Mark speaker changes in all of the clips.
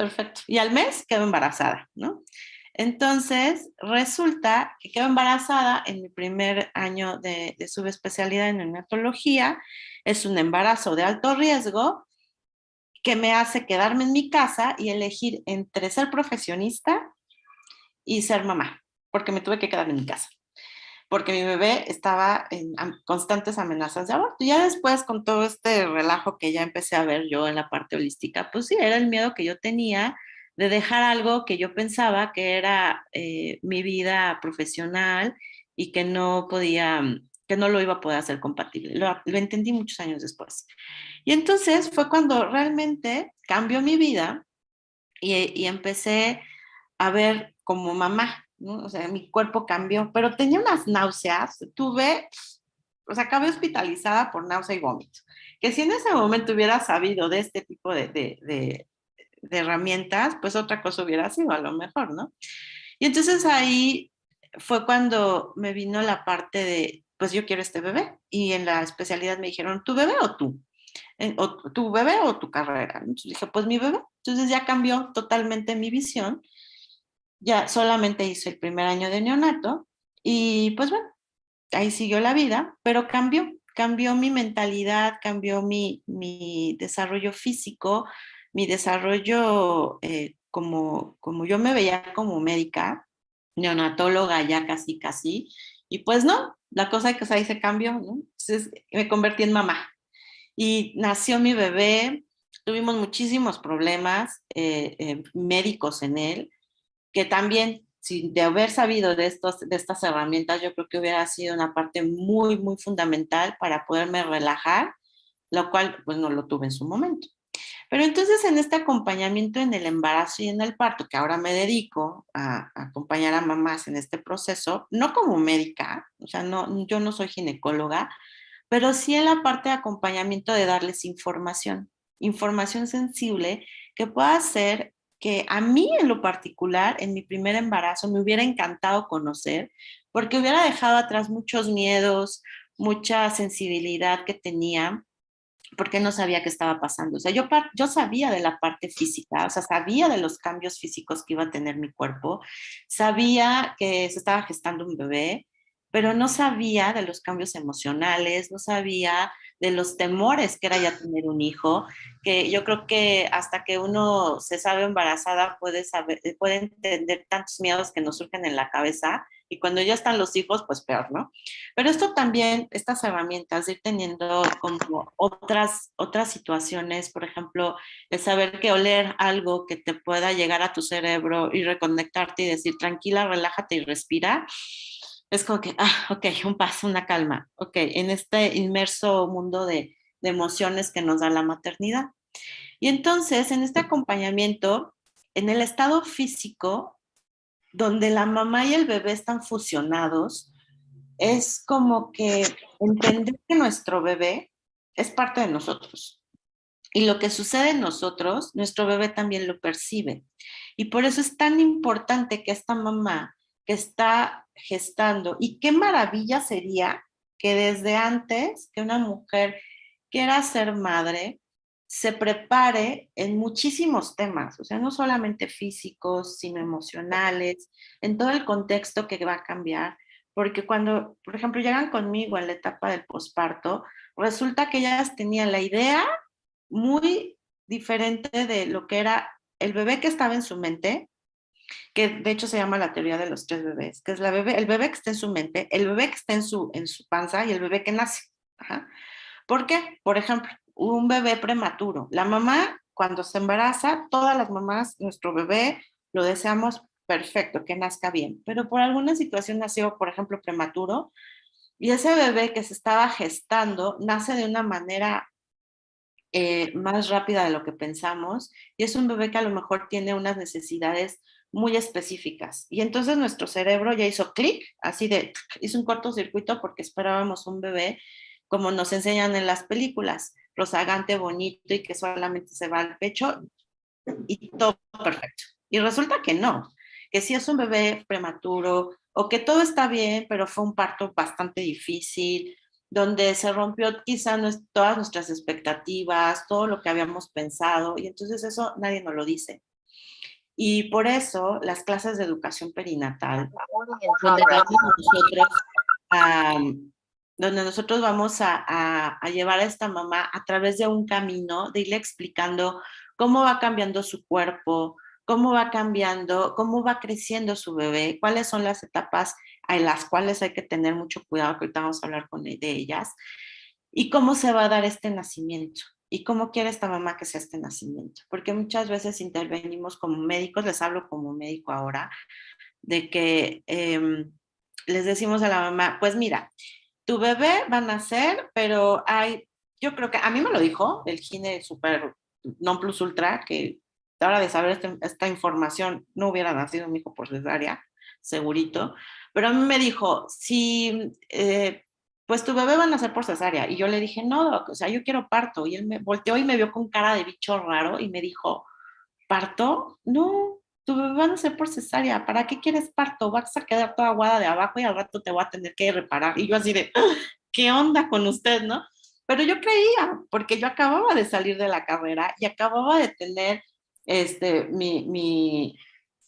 Speaker 1: perfecto. Y al mes quedo embarazada, ¿no? Entonces, resulta que quedo embarazada en mi primer año de subespecialidad en neonatología. Es un embarazo de alto riesgo que me hace quedarme en mi casa y elegir entre ser profesionista y ser mamá, porque me tuve que quedar en mi casa, porque mi bebé estaba en constantes amenazas de aborto. Y ya después, con todo este relajo que ya empecé a ver yo en la parte holística, pues sí, era el miedo que yo tenía de dejar algo que yo pensaba que era mi vida profesional y que no lo iba a poder hacer compatible. Lo entendí muchos años después. Y entonces fue cuando realmente cambió mi vida y empecé a ver como mamá, ¿no? O sea, mi cuerpo cambió, pero tenía unas náuseas, o sea, acabé hospitalizada por náusea y vómito. Que si en ese momento hubiera sabido de este tipo de herramientas, pues otra cosa hubiera sido a lo mejor, ¿no? Y entonces ahí fue cuando me vino la parte de, pues yo quiero este bebé. Y en la especialidad me dijeron, ¿tu bebé o tú? O tu bebé o tu carrera. Entonces dije, pues mi bebé. Entonces ya cambió totalmente mi visión. Ya solamente hice el primer año de neonato y pues bueno, ahí siguió la vida, pero cambió mi mentalidad, cambió mi desarrollo físico, mi desarrollo como yo me veía como médica, neonatóloga ya casi, casi, y pues no, la cosa que ahí se cambió, ¿no? Entonces me convertí en mamá y nació mi bebé, tuvimos muchísimos problemas médicos en él, que también, si de haber sabido de estas herramientas, yo creo que hubiera sido una parte muy, muy fundamental para poderme relajar, lo cual pues no lo tuve en su momento. Pero entonces en este acompañamiento en el embarazo y en el parto, que ahora me dedico a acompañar a mamás en este proceso, no como médica, o sea, no, yo no soy ginecóloga, pero sí en la parte de acompañamiento de darles información, información sensible que pueda hacer que a mí en lo particular, en mi primer embarazo, me hubiera encantado conocer, porque hubiera dejado atrás muchos miedos, mucha sensibilidad que tenía, porque no sabía qué estaba pasando. O sea, yo sabía de la parte física, o sea, sabía de los cambios físicos que iba a tener mi cuerpo, sabía que se estaba gestando un bebé, pero no sabía de los cambios emocionales, no sabía de los temores que era ya tener un hijo, que yo creo que hasta que uno se sabe embarazada puede entender tantos miedos que nos surgen en la cabeza, y cuando ya están los hijos, pues peor, ¿no? Pero esto también, estas herramientas de ir teniendo como otras situaciones, por ejemplo, el saber que oler algo que te pueda llegar a tu cerebro y reconectarte y decir, tranquila, relájate y respira, es como que, ok, un paso, una calma, ok, en este inmerso mundo de emociones que nos da la maternidad. Y entonces, en este acompañamiento, en el estado físico, donde la mamá y el bebé están fusionados, es como que entender que nuestro bebé es parte de nosotros. Y lo que sucede en nosotros, nuestro bebé también lo percibe. Y por eso es tan importante que esta mamá que está gestando, y qué maravilla sería que desde antes que una mujer quiera ser madre, se prepare en muchísimos temas, o sea, no solamente físicos, sino emocionales, en todo el contexto que va a cambiar, porque cuando, por ejemplo, llegan conmigo en la etapa del posparto, resulta que ellas tenían la idea muy diferente de lo que era el bebé que estaba en su mente, que de hecho se llama la teoría de los tres bebés, que es el bebé que está en su mente, el bebé que está en su panza y el bebé que nace. Ajá. ¿Por qué? Por ejemplo, un bebé prematuro. La mamá, cuando se embaraza, todas las mamás, nuestro bebé, lo deseamos perfecto, que nazca bien, pero por alguna situación nació, por ejemplo, prematuro, y ese bebé que se estaba gestando nace de una manera más rápida de lo que pensamos, y es un bebé que a lo mejor tiene unas necesidades muy específicas. Y entonces nuestro cerebro ya hizo clic, así de, hizo un cortocircuito porque esperábamos un bebé como nos enseñan en las películas, rozagante, bonito y que solamente se va al pecho y todo perfecto. Y resulta que no, que si es un bebé prematuro o que todo está bien, pero fue un parto bastante difícil, donde se rompió quizá todas nuestras expectativas, todo lo que habíamos pensado, y entonces eso nadie nos lo dice. Y por eso las clases de educación perinatal, donde vamos nosotros a, donde nosotros vamos a llevar a esta mamá a través de un camino, de irle explicando cómo va cambiando su cuerpo, cómo va cambiando, cómo va creciendo su bebé, cuáles son las etapas en las cuales hay que tener mucho cuidado, que ahorita vamos a hablar de ellas, y cómo se va a dar este nacimiento. ¿Y cómo quiere esta mamá que sea este nacimiento? Porque muchas veces intervenimos como médicos, les hablo como médico ahora, de que les decimos a la mamá, pues mira, tu bebé va a nacer, pero hay, yo creo que, a mí me lo dijo el gine super non plus ultra, que a la hora de saber esta información no hubiera nacido mi hijo por cesárea, segurito, pero a mí me dijo, si, pues tu bebé va a nacer por cesárea, y yo le dije, no, doc, o sea, yo quiero parto, y él me volteó y me vio con cara de bicho raro, y me dijo, ¿parto? No, tu bebé va a nacer por cesárea, ¿para qué quieres parto? Vas a quedar toda aguada de abajo y al rato te voy a tener que reparar. Y yo así de, ¿qué onda con usted, no? Pero yo creía, porque yo acababa de salir de la carrera y acababa de tener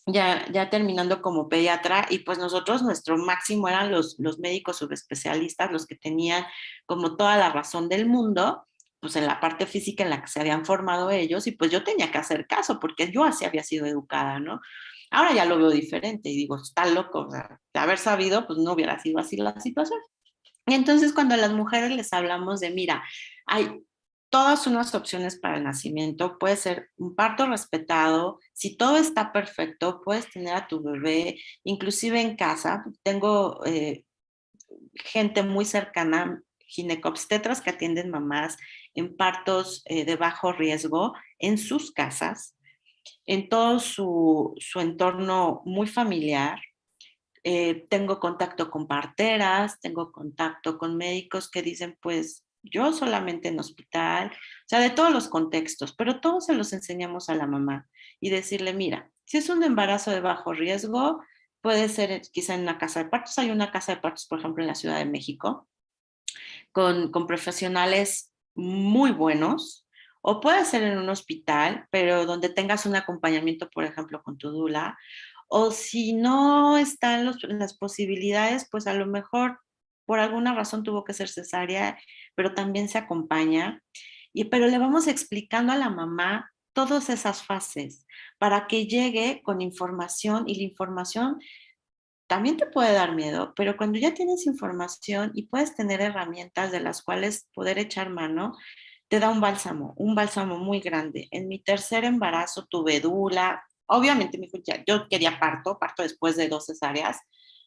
Speaker 1: ya terminando como pediatra, y pues nosotros, nuestro máximo eran los médicos subespecialistas, los que tenían como toda la razón del mundo, pues en la parte física en la que se habían formado ellos, y pues yo tenía que hacer caso, porque yo así había sido educada, ¿no? Ahora ya lo veo diferente y digo, está loco, o sea, de haber sabido, pues no hubiera sido así la situación. Y entonces cuando a las mujeres les hablamos de, mira, hay todas unas opciones para el nacimiento, puede ser un parto respetado, si todo está perfecto, puedes tener a tu bebé, inclusive en casa. Tengo gente muy cercana, ginecobstetras que atienden mamás en partos de bajo riesgo en sus casas, en todo su entorno muy familiar. Tengo contacto con parteras, tengo contacto con médicos que dicen, pues yo solamente en hospital, o sea, de todos los contextos, pero todos se los enseñamos a la mamá y decirle, mira, si es un embarazo de bajo riesgo, puede ser quizá en una casa de partos. Hay una casa de partos, por ejemplo, en la Ciudad de México, con profesionales muy buenos, o puede ser en un hospital, pero donde tengas un acompañamiento, por ejemplo, con tu dula, o si no están las posibilidades, pues a lo mejor por alguna razón tuvo que ser cesárea, pero también se acompaña. Pero le vamos explicando a la mamá todas esas fases para que llegue con información, y la información también te puede dar miedo, pero cuando ya tienes información y puedes tener herramientas de las cuales poder echar mano, te da un bálsamo muy grande. En mi tercer embarazo tuve dula. Obviamente, mi hijo, yo quería parto después de 2 cesáreas,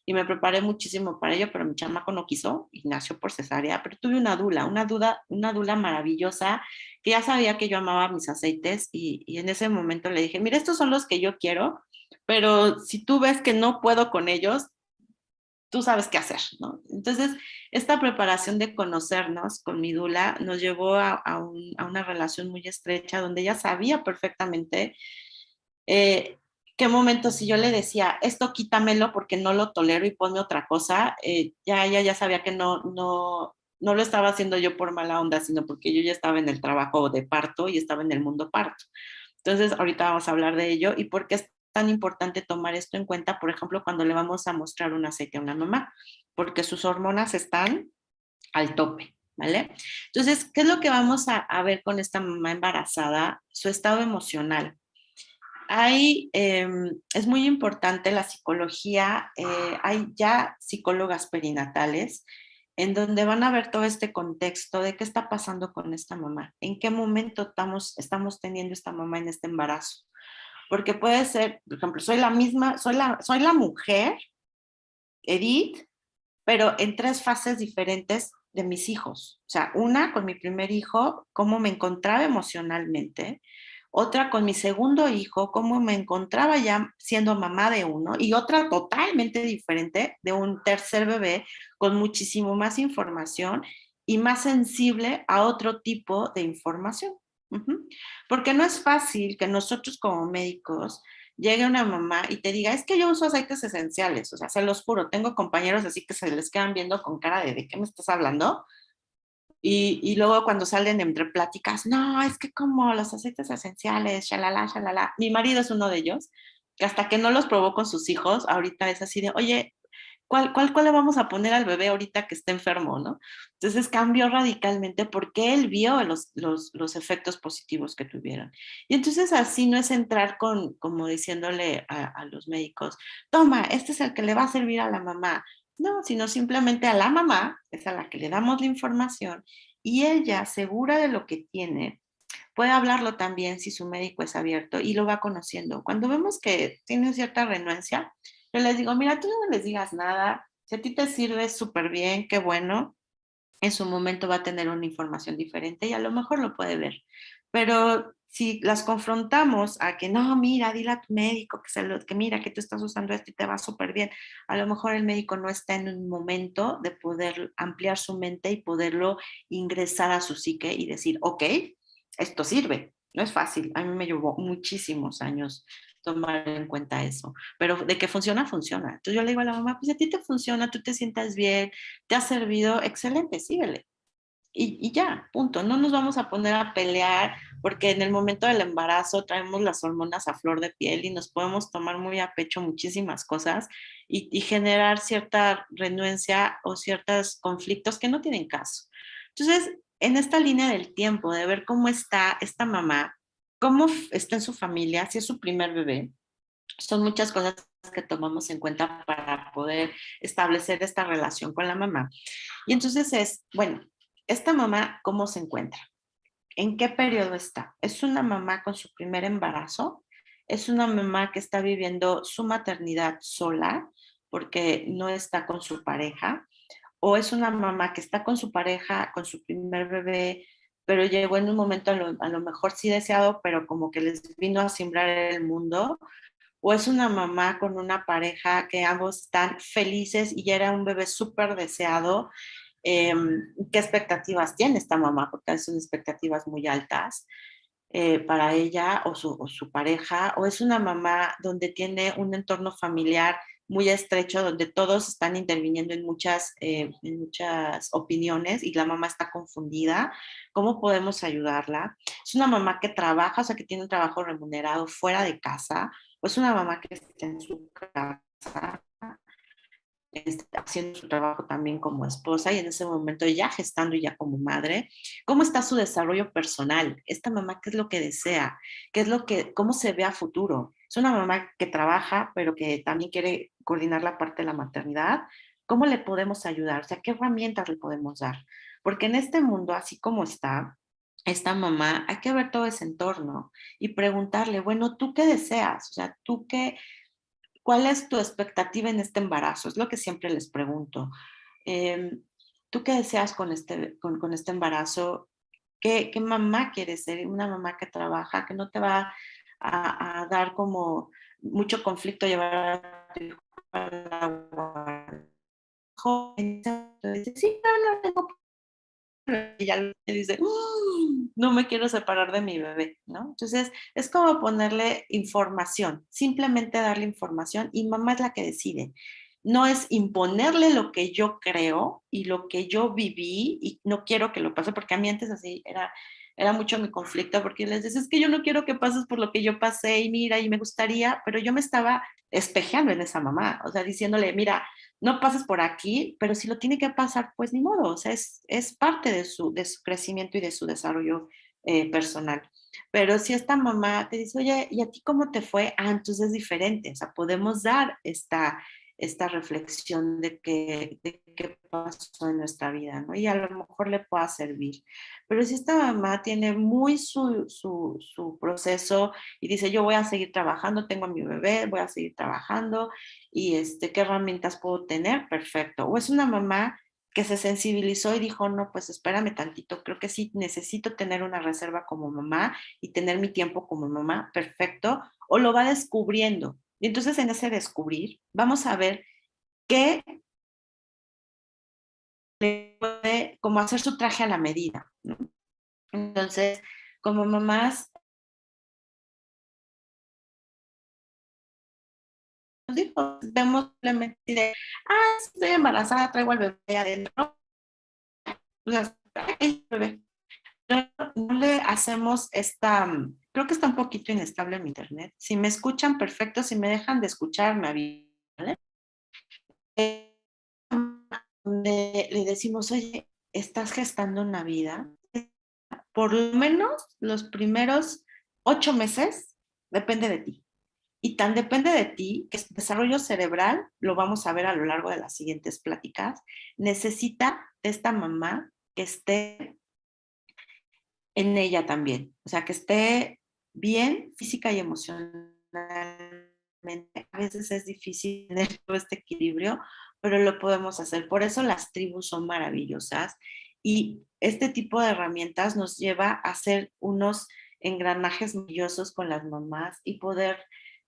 Speaker 1: y me preparé muchísimo para ello, pero mi chamaco no quiso y nació por cesárea. Pero tuve una dula maravillosa, que ya sabía que yo amaba mis aceites, y en ese momento le dije, mira, estos son los que yo quiero, pero si tú ves que no puedo con ellos, tú sabes qué hacer, ¿no? Entonces, esta preparación de conocernos con mi dula nos llevó a una relación muy estrecha, donde ella sabía perfectamente qué momento, si yo le decía, esto quítamelo porque no lo tolero y ponme otra cosa, ya ella ya sabía que no lo estaba haciendo yo por mala onda, sino porque yo ya estaba en el trabajo de parto y estaba en el mundo parto. Entonces, ahorita vamos a hablar de ello y por qué es tan importante tomar esto en cuenta, por ejemplo, cuando le vamos a mostrar un aceite a una mamá, porque sus hormonas están al tope, ¿vale? Entonces, ¿qué es lo que vamos a ver con esta mamá embarazada? Su estado emocional. Es muy importante la psicología, hay ya psicólogas perinatales en donde van a ver todo este contexto de qué está pasando con esta mamá, en qué momento estamos teniendo esta mamá en este embarazo. Porque puede ser, por ejemplo, soy la misma, soy la mujer, Edith, pero en 3 fases diferentes de mis hijos. O sea, una con mi primer hijo, cómo me encontraba emocionalmente; otra con mi segundo hijo, cómo me encontraba ya siendo mamá de uno; y otra totalmente diferente de un tercer bebé con muchísimo más información y más sensible a otro tipo de información. Porque no es fácil que nosotros como médicos llegue una mamá y te diga, es que yo uso aceites esenciales, o sea, se los juro, tengo compañeros así que se les quedan viendo con cara ¿de qué me estás hablando? Y luego cuando salen entre pláticas, no, es que como los aceites esenciales, shalala, shalala. Mi marido es uno de ellos, que hasta que no los probó con sus hijos, ahorita es así de, oye, ¿cuál le vamos a poner al bebé ahorita que está enfermo, no? Entonces cambió radicalmente porque él vio los efectos positivos que tuvieron. Y entonces así no es entrar con, como diciéndole a los médicos, toma, este es el que le va a servir a la mamá. No, sino simplemente a la mamá, es a la que le damos la información, y ella, segura de lo que tiene, puede hablarlo también si su médico es abierto y lo va conociendo. Cuando vemos que tiene cierta renuencia, yo les digo, mira, tú no les digas nada, si a ti te sirve súper bien, qué bueno, en su momento va a tener una información diferente y a lo mejor lo puede ver. Pero si las confrontamos a que no, mira, dile a tu médico que mira que tú estás usando esto y te va súper bien, a lo mejor el médico no está en un momento de poder ampliar su mente y poderlo ingresar a su psique y decir, ok, esto sirve. No es fácil, a mí me llevó muchísimos años tomar en cuenta eso, pero de que funciona, funciona. Entonces yo le digo a la mamá, pues a ti te funciona, tú te sientas bien, te ha servido, excelente, síguele. Y ya, punto. No nos vamos a poner a pelear porque en el momento del embarazo traemos las hormonas a flor de piel y nos podemos tomar muy a pecho muchísimas cosas y generar cierta renuencia o ciertos conflictos que no tienen caso. Entonces, en esta línea del tiempo, de ver cómo está esta mamá, cómo está en su familia, si es su primer bebé, son muchas cosas que tomamos en cuenta para poder establecer esta relación con la mamá. Y entonces es, bueno, esta mamá, ¿cómo se encuentra? ¿En qué periodo está? ¿Es una mamá con su primer embarazo? ¿Es una mamá que está viviendo su maternidad sola porque no está con su pareja? ¿O es una mamá que está con su pareja, con su primer bebé, pero llegó en un momento a lo mejor sí deseado, pero como que les vino a sembrar el mundo? ¿O es una mamá con una pareja que ambos están felices y ya era un bebé súper deseado? eh, ¿Qué expectativas tiene esta mamá? Porque son expectativas muy altas para ella o su pareja, o es una mamá donde tiene un entorno familiar muy estrecho, donde todos están interviniendo en muchas opiniones y la mamá está confundida. ¿Cómo podemos ayudarla? Es una mamá que trabaja, o sea, que tiene un trabajo remunerado fuera de casa, o es una mamá que está en su casa haciendo su trabajo también como esposa y en ese momento ya gestando y ya como madre, ¿cómo está su desarrollo personal? Esta mamá, ¿qué es lo que desea? ¿Qué es lo que, cómo se ve a futuro? Es una mamá que trabaja, pero que también quiere coordinar la parte de la maternidad. ¿Cómo le podemos ayudar? O sea, ¿qué herramientas le podemos dar? Porque en este mundo, así como está, esta mamá, hay que ver todo ese entorno y preguntarle, bueno, ¿tú qué deseas? O sea, ¿tú qué, ¿cuál es tu expectativa en este embarazo? Es lo que siempre les pregunto. Eh, ¿Tú qué deseas con este embarazo? ¿Qué mamá quieres ser? Una mamá que trabaja, que no te va a dar como mucho conflicto llevar a tu hijo a la joven. Sí, no, no tengo y ya le dice, no me quiero separar de mi bebé, ¿no? Entonces, es como ponerle información, simplemente darle información y mamá es la que decide. No es imponerle lo que yo creo y lo que yo viví y no quiero que lo pase, porque a mí antes así era mucho mi conflicto, porque les decía, es que yo no quiero que pases por lo que yo pasé y mira, y me gustaría, pero yo me estaba espejeando en esa mamá, o sea, diciéndole, mira, no pases por aquí, pero si lo tiene que pasar, pues ni modo, o sea, es parte de su crecimiento y de su desarrollo personal. Pero si esta mamá te dice, oye, ¿y a ti cómo te fue? Ah, entonces es diferente, o sea, podemos dar esta reflexión de qué pasó en nuestra vida, ¿no? Y a lo mejor le pueda servir. Pero si esta mamá tiene muy su proceso y dice, yo voy a seguir trabajando, tengo a mi bebé, voy a seguir trabajando, y qué herramientas puedo tener, perfecto. O es una mamá que se sensibilizó y dijo, no, pues espérame tantito, creo que sí necesito tener una reserva como mamá y tener mi tiempo como mamá, perfecto. O lo va descubriendo. Y entonces en ese descubrir, vamos a ver qué le puede, como hacer su traje a la medida, ¿no? Entonces, como mamás, nos dijo, vemos simplemente de, ah, estoy embarazada, traigo al bebé adentro, o sea, "Ay, bebé". No le hacemos esta, creo que está un poquito inestable mi internet. Si me escuchan, perfecto. Si me dejan de escuchar, me avisan, ¿vale? Le decimos, oye, estás gestando una vida. Por lo menos los primeros 8 meses depende de ti. Y tan depende de ti que el desarrollo cerebral, lo vamos a ver a lo largo de las siguientes pláticas, necesita de esta mamá que esté en ella también. O sea, que esté bien física y emocionalmente. A veces es difícil tener todo este equilibrio, pero lo podemos hacer. Por eso las tribus son maravillosas y este tipo de herramientas nos lleva a hacer unos engranajes maravillosos con las mamás y poder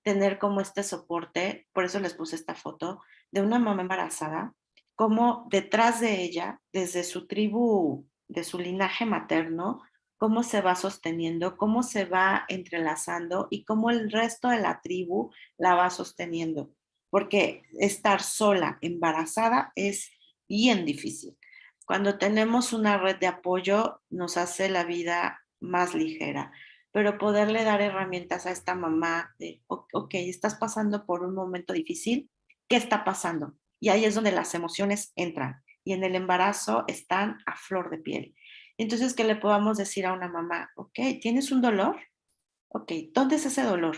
Speaker 1: tener como este soporte, por eso les puse esta foto, de una mamá embarazada, como detrás de ella, desde su tribu, de su linaje materno, cómo se va sosteniendo, cómo se va entrelazando y cómo el resto de la tribu la va sosteniendo. Porque estar sola, embarazada, es bien difícil. Cuando tenemos una red de apoyo, nos hace la vida más ligera. Pero poderle dar herramientas a esta mamá de, ok, estás pasando por un momento difícil, ¿qué está pasando? Y ahí es donde las emociones entran. Y en el embarazo están a flor de piel. Entonces, que le podamos decir a una mamá, ok, ¿tienes un dolor? Ok, ¿dónde es ese dolor?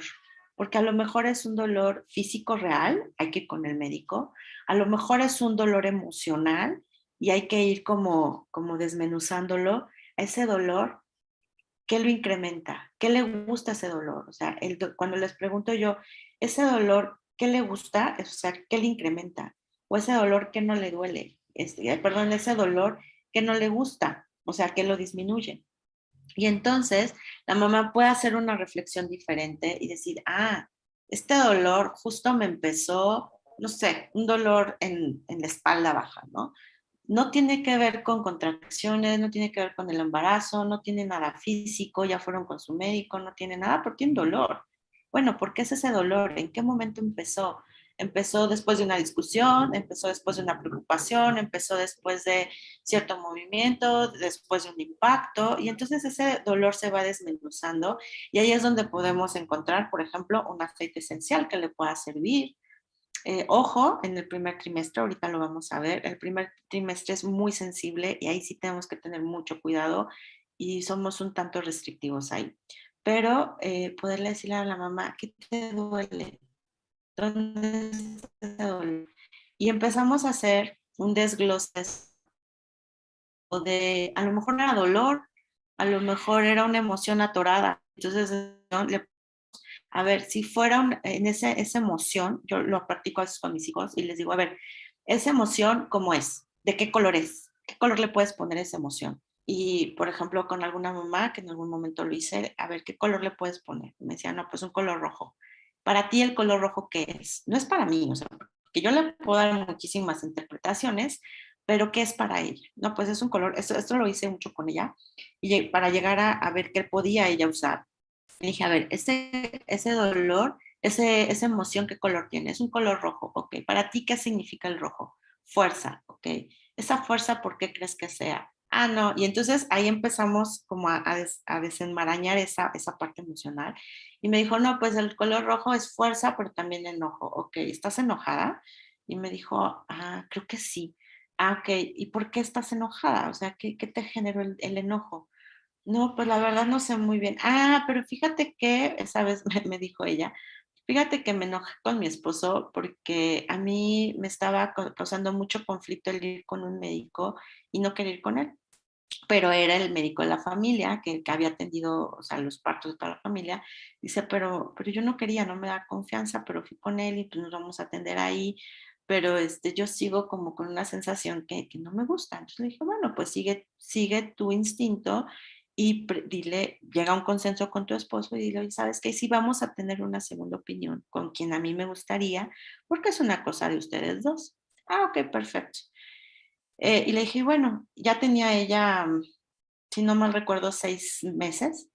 Speaker 1: Porque a lo mejor es un dolor físico real, hay que ir con el médico. A lo mejor es un dolor emocional y hay que ir como desmenuzándolo. A ese dolor, ¿qué lo incrementa? ¿Qué le gusta ese dolor? O sea, cuando les pregunto yo, ese dolor, ¿qué le gusta? O sea, ¿qué le incrementa? O ese dolor que no le duele, perdón, ese dolor que no le gusta, o sea, que lo disminuye. Y entonces la mamá puede hacer una reflexión diferente y decir, este dolor justo me empezó, no sé, un dolor en la espalda baja, ¿no? No tiene que ver con contracciones, no tiene que ver con el embarazo, no tiene nada físico, ya fueron con su médico, no tiene nada, porque tiene un dolor. Bueno, ¿por qué es ese dolor? ¿En qué momento empezó? Empezó después de una discusión, empezó después de una preocupación, empezó después de cierto movimiento, después de un impacto, y entonces ese dolor se va desmenuzando y ahí es donde podemos encontrar, por ejemplo, un aceite esencial que le pueda servir. Ojo, en el primer trimestre, ahorita lo vamos a ver, el primer trimestre es muy sensible y ahí sí tenemos que tener mucho cuidado y somos un tanto restrictivos ahí. Pero poderle decirle a la mamá, ¿qué te duele? ¿Dónde está ese dolor? Y empezamos a hacer un desglose de, a lo mejor no era dolor, a lo mejor era una emoción atorada. Entonces, ¿no? A ver, si fuera en esa emoción, yo lo practico a veces con mis hijos y les digo, a ver, esa emoción, ¿cómo es? ¿De qué color es? ¿Qué color le puedes poner a esa emoción? Y, por ejemplo, con alguna mamá, que en algún momento lo hice, a ver, ¿qué color le puedes poner? Me decía, no, pues un color rojo. Para ti, ¿el color rojo qué es? No es para mí, o sea, porque yo le puedo dar muchísimas interpretaciones, pero ¿qué es para ella? No, pues es un color, esto lo hice mucho con ella, y para llegar a ver qué podía ella usar. Le dije, a ver, ese dolor, esa emoción, ¿qué color tiene? Es un color rojo, ok. ¿Para ti qué significa el rojo? Fuerza, ok. Esa fuerza, ¿por qué crees que sea? No. Y entonces ahí empezamos como a desenmarañar esa parte emocional. Y me dijo, no, pues el color rojo es fuerza, pero también enojo. Ok, ¿estás enojada? Y me dijo, creo que sí. Ok, ¿y por qué estás enojada? O sea, ¿qué te generó el enojo? No, pues la verdad no sé muy bien. Pero fíjate que, esa vez me dijo ella, fíjate que me enojé con mi esposo porque a mí me estaba causando mucho conflicto el ir con un médico y no querer ir con él. Pero era el médico de la familia que había atendido, o sea, los partos de toda la familia. Dice, pero yo no quería, no me da confianza, pero fui con él y pues nos vamos a atender ahí. Pero yo sigo como con una sensación que no me gusta. Entonces le dije, bueno, pues sigue tu instinto y dile, llega a un consenso con tu esposo y dile, oye, ¿sabes qué? Si vamos a tener una segunda opinión con quien a mí me gustaría, porque es una cosa de ustedes dos. Ok, perfecto. Y le dije, bueno, ya tenía ella, si no mal recuerdo, 6 meses.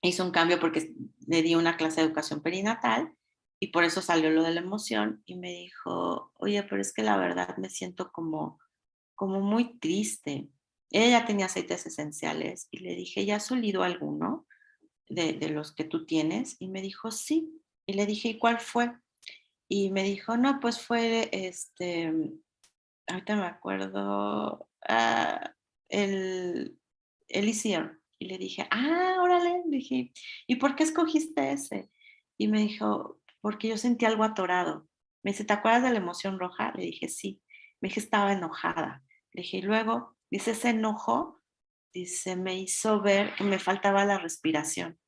Speaker 1: Hizo un cambio porque le di una clase de educación perinatal y por eso salió lo de la emoción y me dijo, oye, pero es que la verdad me siento como muy triste. Ella ya tenía aceites esenciales y le dije, ¿ya has olido alguno de los que tú tienes? Y me dijo, sí. Y le dije, ¿y cuál fue? Y me dijo, no, pues fue ahorita me acuerdo, el Elysium. Y le dije, órale, le dije, ¿y por qué escogiste ese? Y me dijo, porque yo sentí algo atorado. Me dice, ¿te acuerdas de la emoción roja? Le dije, sí. Me dije, estaba enojada. Le dije, y luego, dice, ese enojo, dice, me hizo ver que me faltaba la respiración.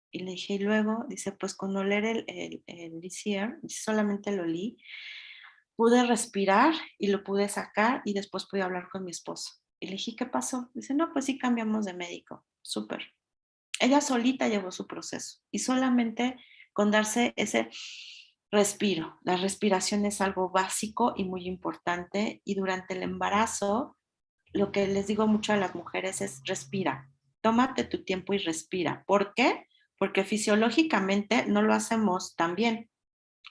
Speaker 1: Y le dije, y luego, dice, pues con oler el Elysium, solamente lo olí, pude respirar y lo pude sacar y después pude hablar con mi esposo. Y le dije, ¿qué pasó? Dice, no, pues sí cambiamos de médico. Súper. Ella solita llevó su proceso y solamente con darse ese respiro. La respiración es algo básico y muy importante y durante el embarazo lo que les digo mucho a las mujeres es respira. Tómate tu tiempo y respira. ¿Por qué? Porque fisiológicamente no lo hacemos tan bien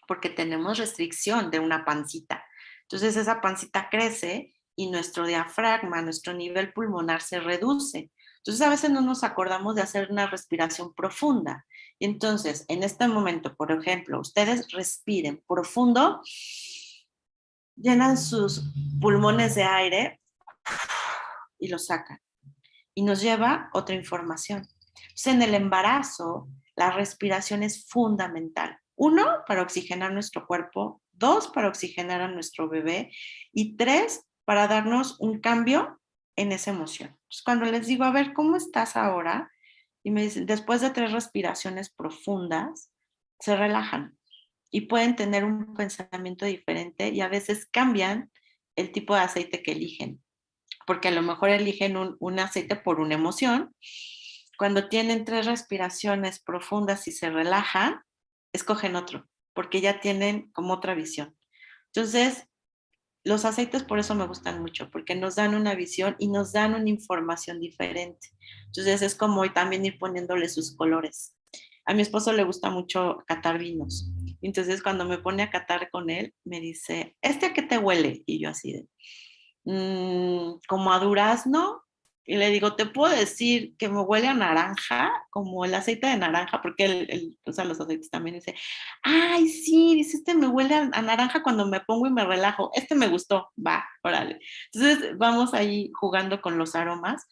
Speaker 1: porque tenemos restricción de una pancita. Entonces esa pancita crece y nuestro diafragma, nuestro nivel pulmonar se reduce. Entonces a veces no nos acordamos de hacer una respiración profunda. Y entonces en este momento, por ejemplo, ustedes respiren profundo, llenan sus pulmones de aire y lo sacan. Y nos lleva otra información. Entonces, en el embarazo, la respiración es fundamental. Uno, para oxigenar nuestro cuerpo. Dos, para oxigenar a nuestro bebé. Y tres, para darnos un cambio en esa emoción. Entonces, cuando les digo, a ver, ¿cómo estás ahora? Y me dicen, después de 3 respiraciones profundas, se relajan y pueden tener un pensamiento diferente y a veces cambian el tipo de aceite que eligen porque a lo mejor eligen un aceite por una emoción. Cuando tienen 3 respiraciones profundas y se relajan, escogen otro, porque ya tienen como otra visión. Entonces, los aceites por eso me gustan mucho, porque nos dan una visión y nos dan una información diferente. Entonces, es como también ir poniéndole sus colores. A mi esposo le gusta mucho catar vinos. Entonces, cuando me pone a catar con él, me dice, ¿este a qué te huele? Y yo así de, como a durazno y le digo, ¿te puedo decir que me huele a naranja? Como el aceite de naranja, porque él usa los aceites también. Dice, ay, sí, dice, este me huele a naranja cuando me pongo y me relajo. Este me gustó, va, órale. Entonces vamos ahí jugando con los aromas.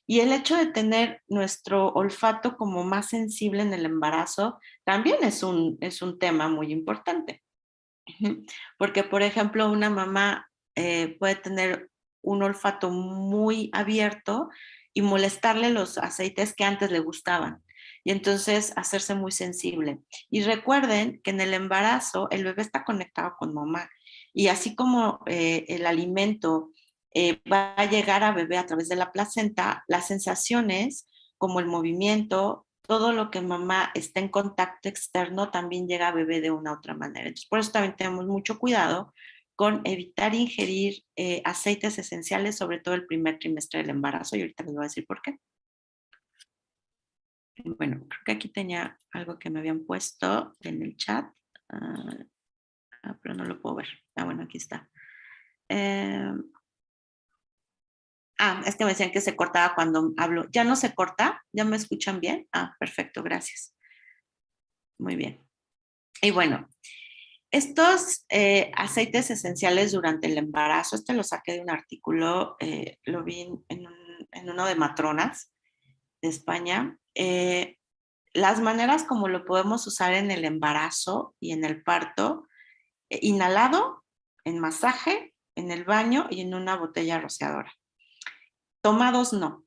Speaker 1: Y el hecho de tener nuestro olfato como más sensible en el embarazo también es un tema muy importante. Porque, por ejemplo, una mamá puede tener un olfato muy abierto y molestarle los aceites que antes le gustaban. Y entonces hacerse muy sensible. Y recuerden que en el embarazo el bebé está conectado con mamá. Y así como el alimento va a llegar a bebé a través de la placenta, las sensaciones como el movimiento, todo lo que mamá está en contacto externo también llega a bebé de una u otra manera. Entonces, por eso también tenemos mucho cuidado con evitar ingerir aceites esenciales, sobre todo el primer trimestre del embarazo, y ahorita les voy a decir por qué. Bueno, creo que aquí tenía algo que me habían puesto en el chat, pero no lo puedo ver. Bueno, aquí está. Eh, es que me decían que se cortaba cuando hablo. ¿Ya no se corta? ¿Ya me escuchan bien? Perfecto, gracias. Muy bien. Y bueno, estos aceites esenciales durante el embarazo, lo saqué de un artículo, lo vi en uno de matronas de España. Las maneras como lo podemos usar en el embarazo y en el parto, inhalado, en masaje, en el baño y en una botella rociadora. Tomados no.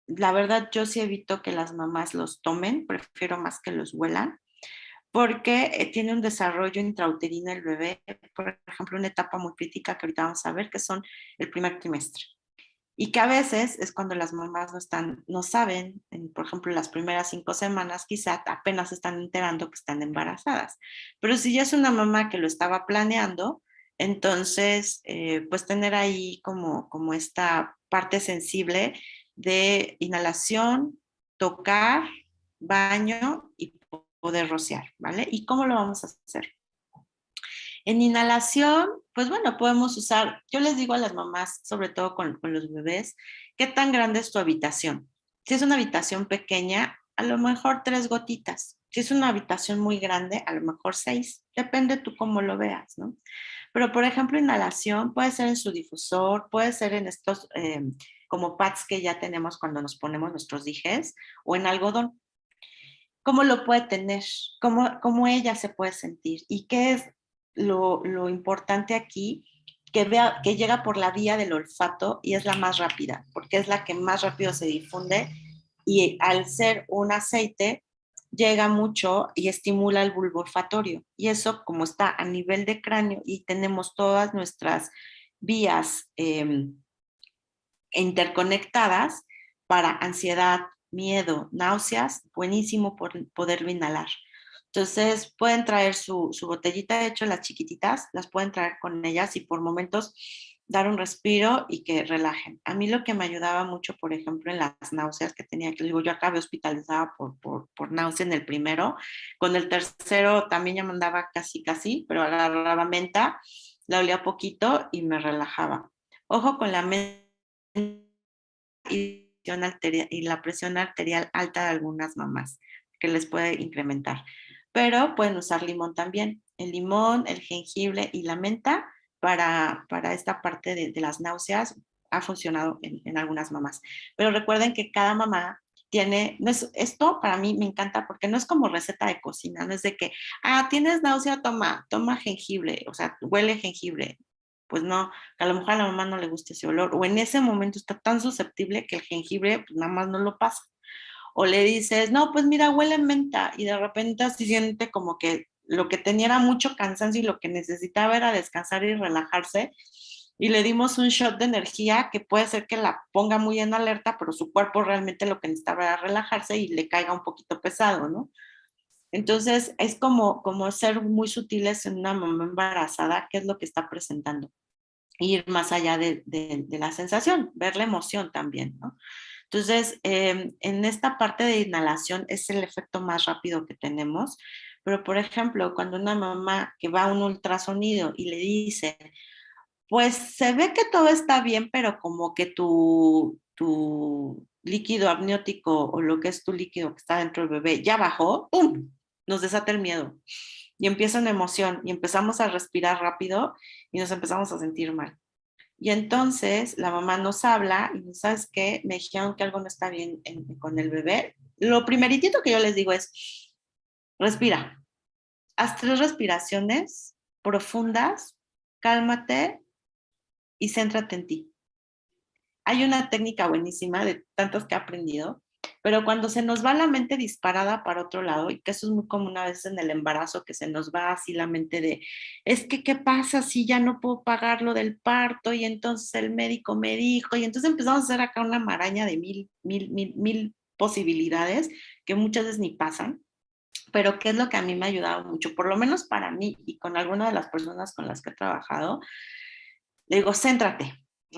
Speaker 1: La verdad, yo sí evito que las mamás los tomen, prefiero más que los huelan porque tiene un desarrollo intrauterino el bebé, por ejemplo, una etapa muy crítica que ahorita vamos a ver, que son el primer trimestre. Y que a veces es cuando las mamás no saben, por ejemplo, las primeras 5 semanas quizá apenas están enterando que están embarazadas. Pero si ya es una mamá que lo estaba planeando, entonces, pues tener ahí como esta parte sensible de inhalación, tocar, baño y poder rociar, ¿vale? ¿Y cómo lo vamos a hacer? En inhalación, pues bueno, podemos usar, yo les digo a las mamás, sobre todo con los bebés, ¿qué tan grande es tu habitación? Si es una habitación pequeña, a lo mejor 3 gotitas. Si es una habitación muy grande, a lo mejor 6. Depende tú cómo lo veas, ¿no? Pero, por ejemplo, inhalación puede ser en su difusor, puede ser en estos como pads que ya tenemos cuando nos ponemos nuestros dijes o en algodón. ¿Cómo lo puede tener? ¿Cómo ella se puede sentir? ¿Y qué es lo importante aquí? Que vea que llega por la vía del olfato y es la más rápida, porque es la que más rápido se difunde y al ser un aceite llega mucho y estimula el bulbo olfatorio. Y eso, como está a nivel de cráneo y tenemos todas nuestras vías interconectadas para ansiedad, miedo, náuseas, buenísimo por poderlo inhalar. Entonces, pueden traer su botellita, de hecho, las chiquititas, las pueden traer con ellas y por momentos dar un respiro y que relajen. A mí lo que me ayudaba mucho, por ejemplo, en las náuseas que tenía, que digo, yo acabé hospitalizada por náusea en el primero, con el tercero también ya me andaba casi, pero agarraba menta, la olía poquito y me relajaba. Ojo con la menta y la presión arterial alta de algunas mamás, que les puede incrementar. Pero pueden usar limón también. El limón, el jengibre y la menta para esta parte de las náuseas ha funcionado en algunas mamás. Pero recuerden que cada mamá tiene, no es, esto para mí me encanta porque no es como receta de cocina, no es de que, tienes náusea, toma jengibre, o sea, huele jengibre. Pues no, a lo mejor a la mamá no le gusta ese olor, o en ese momento está tan susceptible que el jengibre pues, nada más no lo pasa. O le dices, no, pues mira, huele a menta, y de repente así siente como que lo que tenía era mucho cansancio y lo que necesitaba era descansar y relajarse, y le dimos un shot de energía que puede ser que la ponga muy en alerta, pero su cuerpo realmente lo que necesitaba era relajarse y le caiga un poquito pesado, ¿no? Entonces, es como ser muy sutiles en una mamá embarazada, qué es lo que está presentando ir más allá de la sensación, ver la emoción también, ¿no? Entonces, en esta parte de inhalación es el efecto más rápido que tenemos, pero por ejemplo, cuando una mamá que va a un ultrasonido y le dice, pues se ve que todo está bien, pero como que tu líquido amniótico o lo que es tu líquido que está dentro del bebé ya bajó, ¡pum! Nos desata el miedo y empieza una emoción y empezamos a respirar rápido y nos empezamos a sentir mal. Y entonces la mamá nos habla y nos, ¿sabes qué? Me dijeron que algo no está bien con el bebé. Lo primeritito que yo les digo es, respira. Haz 3 respiraciones profundas, cálmate y céntrate en ti. Hay una técnica buenísima de tantas que he aprendido, pero cuando se nos va la mente disparada para otro lado, y que eso es muy común a veces en el embarazo, que se nos va así la mente de, es que, ¿qué pasa si ya no puedo pagar lo del parto? Y entonces el médico me dijo, y entonces empezamos a hacer acá una maraña de mil posibilidades que muchas veces ni pasan, pero ¿qué es lo que a mí me ha ayudado mucho? Por lo menos para mí y con alguna de las personas con las que he trabajado, le digo, céntrate,